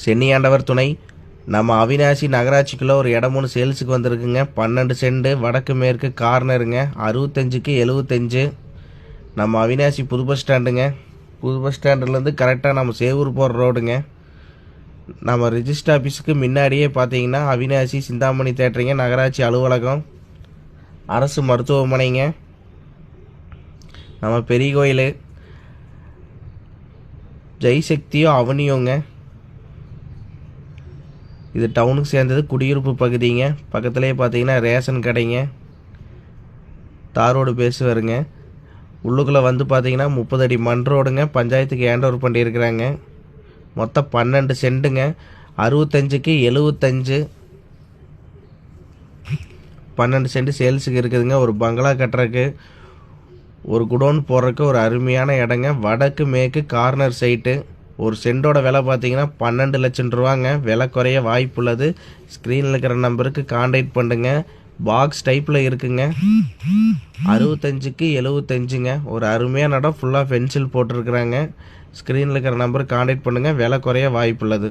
சென்னியாண்டவர் துணை. நம்ம அவினாசி நகராட்சிக்குள்ளே ஒரு இடம் ஒன்று சேல்ஸுக்கு வந்திருக்குங்க. 12 சென்ட் வடக்கு மேற்கு கார்னருங்க. 65க்கு 75. நம்ம அவினாசி புது பஸ் ஸ்டாண்டுங்க. புது பஸ் ஸ்டாண்டுலேருந்து கரெக்டாக நம்ம சேவூர் போகிற ரோடுங்க. நம்ம ரிஜிஸ்டர் ஆஃபீஸுக்கு முன்னாடியே பார்த்தீங்கன்னா அவினாசி சிந்தாமணி தேட்டருங்க, நகராட்சி அலுவலகம், அரசு மருத்துவமனைங்க, நம்ம பெரிய கோயில், ஜெய்சக்தியோ அவனியோங்க. இது டவுனுக்கு சேர்ந்தது, குடியிருப்பு பகுதிங்க. பக்கத்துலேயே பார்த்தீங்கன்னா ரேஷன் கடைங்க, தார் ரோடு பேசுவாருங்க. உள்ளுக்குள்ளே வந்து பார்த்தீங்கன்னா 30 அடி மண் ரோடுங்க. பஞ்சாயத்துக்கு ஹேண்ட் ஓவர் பண்ணியிருக்கிறாங்க. மொத்தம் 12 சென்ட்டுங்க. 65க்கு 75. 12 சென்ட் சேல்ஸுக்கு இருக்குதுங்க. ஒரு பங்களா கட்டுறதுக்கு, ஒரு குடோன் போடுறதுக்கு ஒரு அருமையான இடங்க. வடக்கு மேற்கு கார்னர் சைட்டு. ஒரு சென்டோட விலை பார்த்தீங்கன்னா 12 லட்சம் ரூபாங்க. விலை குறைய வாய்ப்புள்ளது. ஸ்க்ரீனில் இருக்கிற நம்பருக்கு கான்டாக்ட் பண்ணுங்க. பாக்ஸ் டைப்பில் இருக்குங்க. 65க்கு 75ங்க. ஒரு அருமையான இடம். ஃபுல்லாக ஃபென்சில் போட்டிருக்கிறாங்க. ஸ்க்ரீனில் இருக்கிற நம்பருக்கு கான்டாக்ட் பண்ணுங்கள். விலை குறைய வாய்ப்புள்ளது.